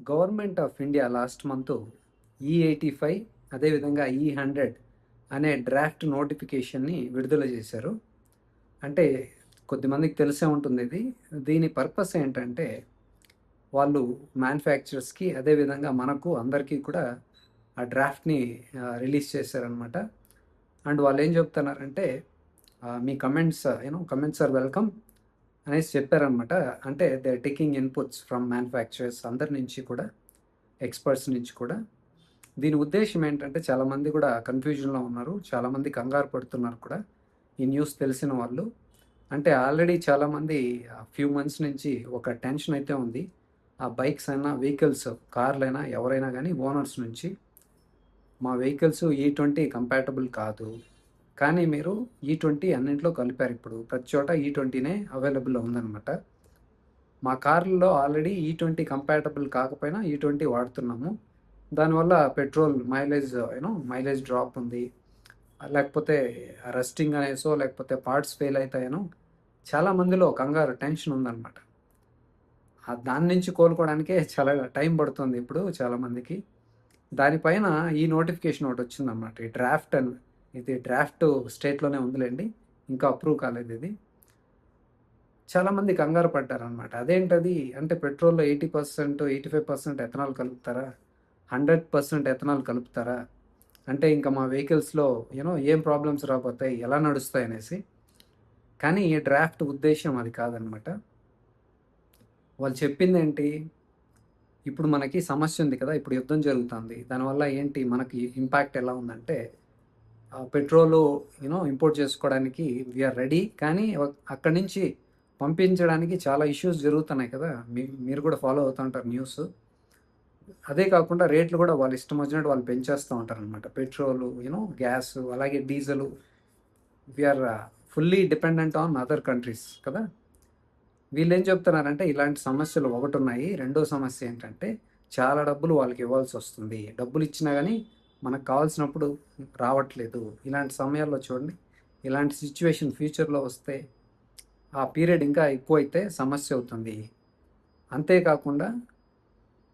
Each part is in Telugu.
Government of India last month E85 అదేవిధంగా E100 అనే డ్రాఫ్ట్ నోటిఫికేషన్‌ని విడుదల చేశారు. అంటే కొద్దిమందికి తెలిసే ఉంటుంది ఇది. దీని పర్పస్ ఏంటంటే వాళ్ళు మ్యానుఫ్యాక్చరర్స్‌కి అదేవిధంగా మనకు అందరికీ కూడా ఆ డ్రాఫ్ట్‌ని రిలీజ్ చేశారనమాట. అండ్ వాళ్ళేం చెప్తున్నారంటే మీ కమెంట్స్ ఆర్ వెల్కమ్ అనేసి చెప్పారనమాట. అంటే they are taking inputs from manufacturers అందరి నుంచి కూడా, ఎక్స్‌పర్ట్స్ నుంచి కూడా. దీని ఉద్దేశ్యం ఏంటంటే చాలామంది కూడా కన్‌ఫ్యూజన్‌లో ఉన్నారు. చాలామంది కంగారు పడుతున్నారు కూడా. ఈ న్యూస్ తెలిసిన వాళ్ళు. అంటే ఆల్రెడీ చాలామంది ఫ్యూ మంత్స్ నుంచి ఒక టెన్షన్ అయితే ఉంది. ఆ బైక్స్ అయినా, వెహికల్స్ కార్లైనా ఎవరైనా గానీ ఓనర్స్ నుంచి మా వెహికల్స్ E20 కంపాటబుల్ కాదు. కానీ మీరు E20 అన్నింట్లో కలిపారిప్పుడు. ప్రతి చోట E20నే అవైలబుల్‌లో ఉందనమాట. మా కార్లలో ఆల్రెడీ E20 కంపాటబుల్ కాకపోయినా E20 వాడుతున్నాము. దానివల్ల పెట్రోల్ మైలేజ్ డ్రాప్ ఉంది. లేకపోతే రస్టింగ్ అనేసో, లేకపోతే పార్ట్స్ ఫెయిల్ అయితాయనో చాలా మందిలో కంగారు, టెన్షన్ ఉందనమాట. దాని నుంచి కోలుకోవడానికే చాలా టైం పడుతుంది ఇప్పుడు చాలామందికి. దానిపైన ఈ నోటిఫికేషన్ ఒకటొచ్చిందనమాట. ఇది డ్రాఫ్ట్ స్టేట్‌లోనే ఉందిలెండి. ఇంకా అప్రూవ్ కాలేదిది. చాలామంది కంగారు పడ్డారనమాట. అదేంటది అంటే పెట్రోల్‌లో 80%, 85% ఎథనాల్ కలుపుతారా? 100% ఎథనాల్ కలుపుతారా? అంటే ఇంకా మా వెహికల్స్‌లో ఏం ప్రాబ్లమ్స్ రాబోతాయి? ఎలా నడుస్తాయనేసి. కానీ ఈ డ్రాఫ్ట్ ఉద్దేశ్యం అది కాదనమాట. వాళ్ళు చెప్పిందేంటి? ఇప్పుడు మనకి సమస్య ఉంది కదా! ఇప్పుడు యుద్ధం జరుగుతుంది. దానివల్ల ఏంటి మనకి ఇంపాక్ట్ ఎలా ఉందంటే పెట్రోలు ఇంపోర్ట్ చేసుకోవడానికి వీఆర్ రెడీ. కానీ అక్కడి నుంచి పంపించడానికి చాలా ఇష్యూస్ జరుగుతున్నాయి కదా! మీరు కూడా ఫాలో అవుతూ ఉంటారు న్యూస్. అదే కాకుండా రేట్లు కూడా వాళ్ళ ఇష్టం వచ్చినట్టు వాళ్ళు పెంచేస్తూ ఉంటారనమాట. పెట్రోలు, గ్యాసు అలాగే diesel we are fully dependent on other countries కదా! వీళ్ళేం చెప్తున్నారంటే ఇలాంటి సమస్యలు ఒకటున్నాయి. రెండో సమస్య ఏంటంటే చాలా డబ్బులు వాళ్ళకి ఇవ్వాల్సొస్తుంది. డబ్బులిచ్చినా గానీ మనకు కావాల్సినప్పుడు రావట్లేదు. ఇలాంటి సమయాల్లో చూడండి, ఇలాంటి సిట్యుయేషన్ ఫ్యూచర్‌లో వస్తే ఆ పీరియడ్ ఇంకా ఎక్కువైతే సమస్య అవుతుంది. అంతేకాకుండా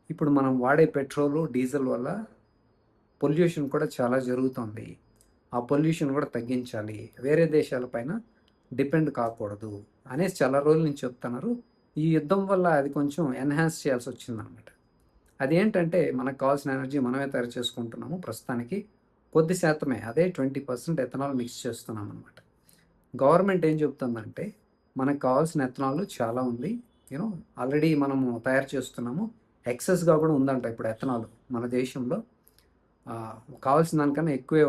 ఇప్పుడు మనం వాడే పెట్రోలు, డీజిల్ వల్ల పొల్యూషన్ కూడా చాలా జరుగుతోంది. ఆ పొల్యూషన్ కూడా తగ్గించాలి. వేరే దేశాల పైన డిపెండ్ కాకూడదు అనేసి చాలా రోజుల నుంచి చెప్తున్నారు. ఈ యుద్ధం వల్ల అది కొంచెం ఎన్హాన్స్ చేయాల్సొచ్చిందనమాట. అదేంటంటే మనకు కావాల్సిన ఎనర్జీ మనమే తయారు చేసుకుంటున్నాము ప్రస్తుతానికి. కొద్ది శాతమే అదే 20% ఎథనాల్ మిక్స్ చేస్తున్నామనమాట. గవర్నమెంట్ ఏం చెప్తుందంటే మనకు కావాల్సిన ఎథనాల్ చాలా ఉంది. ఆల్రెడీ మనము తయారు చేస్తున్నాము. ఎక్సెస్‌గా కూడా ఉందంట ఇప్పుడు ఎథనాల్ మన దేశంలో. కావాల్సిన దానికన్నా ఎక్కువే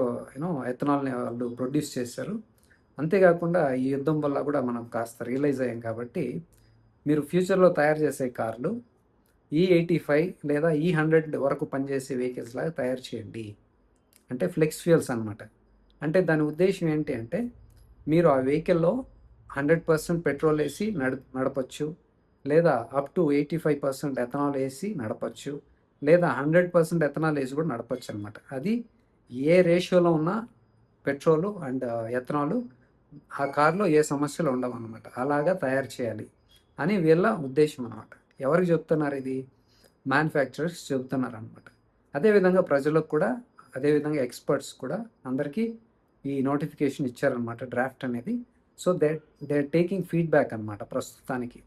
ఎథనాల్‌ని వాళ్ళు ప్రొడ్యూస్ చేశారు. అంతేకాకుండా ఈ యుద్ధం వల్ల కూడా మనం కాస్త రియలైజ్ అయ్యాం కాబట్టి, మీరు ఫ్యూచర్‌లో తయారు చేసే కార్లు E85 లేదా E100 వరకు పనిచేసే వెహికల్స్ లాగా తయారు చేయండి. అంటే ఫ్లెక్స్ ఫ్యూయల్స్ అనమాట. అంటే దాని ఉద్దేశ్యం ఏంటి అంటే, మీరు ఆ వెహికల్‌లో 100% పెట్రోల్ ఏసి నడపొచ్చు. లేదా అప్ టు 85% ఎథనాల్ ఏసి నడపొచ్చు. లేదా 100% ఎథనాల్ ఏసి కూడా నడపొచ్చనమాట. అది ఏ రేషియోలో ఉన్న పెట్రోలు అండ్ ఎథనాలు ఆ కార్‌లో ఏ సమస్యలు ఉండవనమాట. అలాగా తయారు చేయాలి అని వీళ్ళ ఉద్దేశ్యం అనమాట. ఎవరికి చెప్తున్నారు ఇది? మ్యానుఫ్యాక్చరర్స్ చెబుతున్నారనమాట. అదేవిధంగా ప్రజలకు కూడా, అదేవిధంగా ఎక్స్‌పర్ట్స్ కూడా అందరికీ ఈ నోటిఫికేషన్ ఇచ్చారనమాట డ్రాఫ్ట్ అనేది. So, they are taking feedback అనమాట ప్రస్తుతానికి.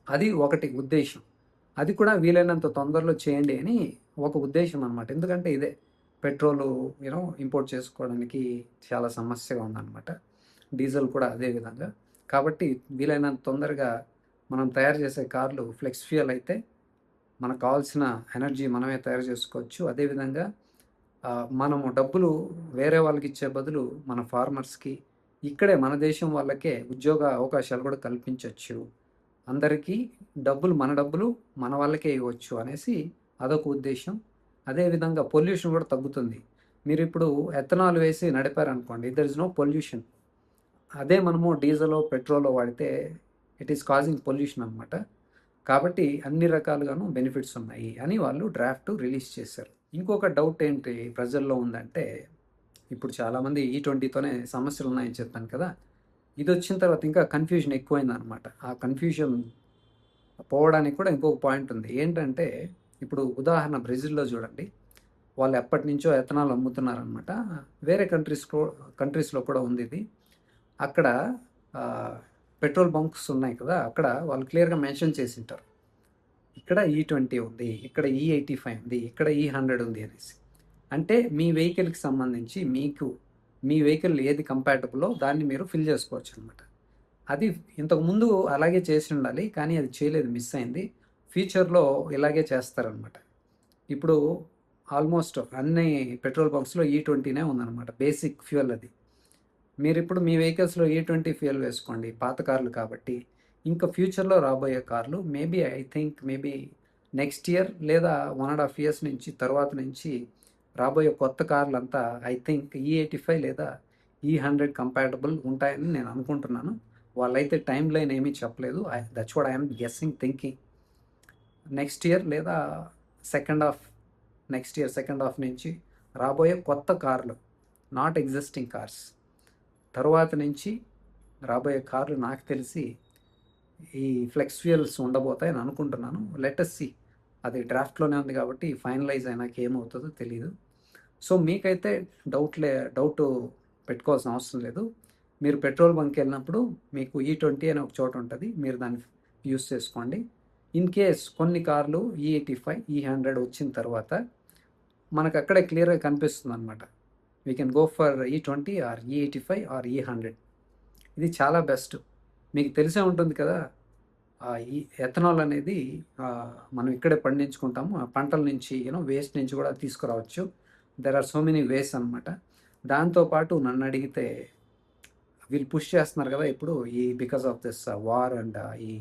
అది ఒకటి ఉద్దేశ్యం. అది కూడా వీలైనంత తొందరలో చేయండి అని ఒక ఉద్దేశ్యం అనమాట. ఎందుకంటే ఇదే పెట్రోలు ఇంపోర్ట్ చేసుకోవడానికి చాలా సమస్యగా ఉందనమాట. డీజిల్ కూడా అదే విధంగా. కాబట్టి వీలైనంత తొందరగా మనం తయారు చేసే కార్లు ఫ్లెక్స్ ఫ్యూయల్ అయితే మనకు కావాల్సిన ఎనర్జీ మనమే తయారు చేసుకోవచ్చు. అదేవిధంగా మనము డబ్బులు వేరే వాళ్ళకిచ్చే బదులు మన ఫార్మర్స్‌కి ఇక్కడే మన దేశం వాళ్ళకే ఉద్యోగ అవకాశాలు కూడా కల్పించొచ్చు. అందరికీ మన డబ్బులు మన వాళ్ళకే ఇవ్వచ్చు అనేసి అదొక ఉద్దేశ్యం. అదేవిధంగా పొల్యూషన్ కూడా తగ్గుతుంది. మీరిప్పుడు ఎథనాల్ వేసి నడిపారనుకోండి, దేర్ ఇస్ నో పొల్యూషన్. అదే మనము డీజిలో, పెట్రోలో వాడితే ఇట్ ఈస్ కాజింగ్ పొల్యూషన్ అనమాట. కాబట్టి అన్ని రకాలుగాను బెనిఫిట్స్ ఉన్నాయి అని వాళ్ళు డ్రాఫ్ట్ రిలీజ్ చేశారు. ఇంకొక డౌట్ ఏంటి ప్రజల్లో ఉందంటే, ఇప్పుడు చాలామంది E20తోనే సమస్యలున్నాయని చెప్పాను కదా! ఇదొచ్చిన తర్వాత ఇంకా కన్‌ఫ్యూజన్ ఎక్కువైందనమాట. ఆ కన్‌ఫ్యూజన్ పోవడానికి కూడా ఇంకొక పాయింట్ ఉంది. ఏంటంటే ఇప్పుడు ఉదాహరణ బ్రెజిల్‌లో చూడండి. వాళ్ళు ఎప్పటినుంచో ఎథనాల్ అమ్ముతున్నారనమాట. వేరే కంట్రీస్‌లో కూడా ఉంది ఇది. అక్కడ పెట్రోల్ బంక్స్ ఉన్నాయి కదా! అక్కడ వాళ్ళు క్లియర్‌గా మెన్షన్ చేసుంటారు. ఇక్కడ E20 ఉంది. ఇక్కడ E85 ఉంది. ఇక్కడ E100 ఉంది అనేసి. అంటే మీ వెహికల్‌కి సంబంధించి మీ వెహికల్ ఏది కంపాటబులో దాన్ని మీరు ఫిల్ చేసుకోవచ్చనమాట. అది ఇంతకుముందు అలాగే చేసుండాలి. కానీ అది చేయలేదు, మిస్ అయింది. ఫ్యూచర్‌లో ఇలాగే చేస్తారనమాట. ఇప్పుడు ఆల్మోస్ట్ అన్ని పెట్రోల్ బంక్స్‌లో E20నే ఉందనమాట. బేసిక్ ఫ్యూయల్ అది. మీరిప్పుడు మీ వెహికల్స్‌లో E20 ఫ్యూయల్ వేసుకోండి. పాత కార్లు కాబట్టి. ఇంకా ఫ్యూచర్‌లో రాబోయే కార్లు మేబీ నెక్స్ట్ ఇయర్ లేదా 1 ½ ఇయర్స్ నుంచి తర్వాత నుంచి రాబోయే కొత్త కార్లంతా ఐ థింక్ E85 లేదా E100 కంపాటబుల్ ఉంటాయని నేను అనుకుంటున్నాను. వాళ్ళైతే టైమ్ లైన్ ఏమీ చెప్పలేదు. That's what I am guessing, thinking. Next year లేదా సెకండ్ హాఫ్ నుంచి రాబోయే కొత్త కార్లు, నాట్ ఎగ్జిస్టింగ్ కార్స్. తరువాత నుంచి రాబోయే కార్లు నాకు తెలిసి ఈ ఫ్లెక్స్ ఫ్యూయల్స్ ఉండబోతాయని అనుకుంటున్నాను. Let us see. అది డ్రాఫ్ట్‌లోనే ఉంది కాబట్టి ఫైనలైజ్ అయినాక ఏమవుతుందో తెలీదు. సో, మీకైతే డౌటు పెట్టుకోవాల్సిన అవసరం లేదు. మీరు పెట్రోల్ బంక్‌కెళ్ళినప్పుడు మీకు E20 అనే ఒక చోట ఉంటది. మీరు దాన్ని యూజ్ చేసుకోండి. ఇన్ కేస్ కొన్ని కార్లు E85, E100 వచ్చిన తర్వాత మనకక్కడే క్లియర్‌గా కనిపిస్తుందనమాట. We can go for E20 or E85 or E100. ఇది చాలా బెస్ట్. మీకు తెలిసే ఉంటుంది కదా! ఈ ఎథనాల్ అనేది మనం ఇక్కడే పండించుకుంటాము. ఆ పంటల నుంచి వేస్ట్ నుంచి కూడా తీసుకురావచ్చు. There are so many ways అనమాట. దాంతో పాటు నన్నడిగితే వీళ్ళు పుష్ చేస్తున్నారు కదా! ఇప్పుడు because of this war and ఈ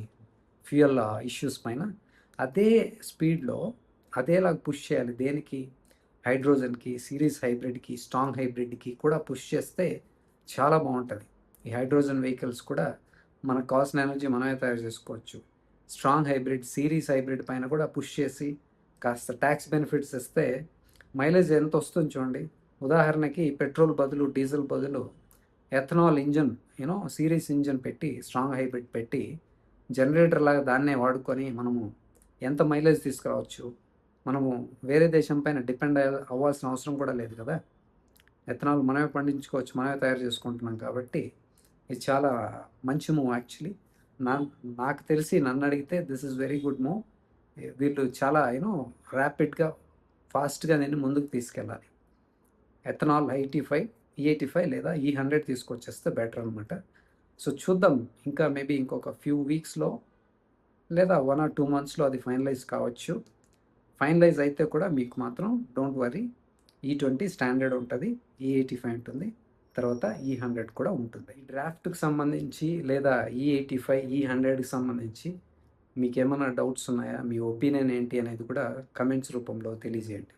ఫ్యూయల్ ఇష్యూస్ పైన. అదే స్పీడ్‌లో అదేలాగా పుష్ చేయాలి. దేనికి? హైడ్రోజన్‌కి, సిరీస్ హైబ్రిడ్‌కి, స్ట్రాంగ్ హైబ్రిడ్‌కి కూడా పుష్ చేస్తే చాలా బావుంటది. ఈ హైడ్రోజన్ వెహికల్స్ కూడా మనకు కావాల్సిన ఎనర్జీ మనమే తయారు చేసుకోవచ్చు. స్ట్రాంగ్ హైబ్రిడ్, సిరీస్ హైబ్రిడ్ పైన కూడా పుష్ చేసి కాస్త ట్యాక్స్ బెనిఫిట్స్ ఇస్తే మైలేజ్ ఎంత వస్తుంది చూడండి. ఉదాహరణకి పెట్రోల్ బదులు, డీజిల్ బదులు ఎథనాల్ ఇంజిన్ సిరీస్ ఇంజిన్ పెట్టి, స్ట్రాంగ్ హైబ్రిడ్ పెట్టి జనరేటర్ లాగా దాన్నే వాడుకొని మనము ఎంత మైలేజ్ తీసుకురావచ్చు. మనము వేరే దేశం పైన డిపెండ్ అవ్వాల్సిన అవసరం కూడా లేదు కదా! ఎథనాల్ మనమే పండించుకోవచ్చు, మనమే తయారు చేసుకుంటున్నాం కాబట్టి ఇది చాలా మంచి మూవ్ యాక్చువల్లీ. నాకు తెలిసి నన్నడిగితే this is very good move. వీళ్ళు చాలా ర్యాపిడ్‌గా, ఫాస్ట్‌గా దీన్ని ముందుకు తీసుకెళ్ళాలి. ఎథనాల్ E85 లేదా E100 తీసుకొచ్చేస్తే బెటర్ అనమాట. సో, చూద్దాం. ఇంకా మేబీ ఇంకొక ఫ్యూ వీక్స్‌లో లేదా 1 ఆర్ 2 మంత్స్‌లో అది ఫైనలైజ్ కావచ్చు. ఫైనలైజ్ అయితే కూడా మీకు మాత్రం డోంట్ వర్రీ. E20 స్టాండర్డ్ ఉంటది. E85 ఉంటుంది. తర్వాత E100 కూడా ఉంటుంది. ఈ డ్రాఫ్ట్‌కి సంబంధించి లేదా E85, E100కి సంబంధించి మీకేమన్నా డౌట్స్ ఉన్నాయా? మీ ఒపీనియన్ ఏంటి అనేది కూడా కమెంట్స్ రూపంలో తెలియజేయండి.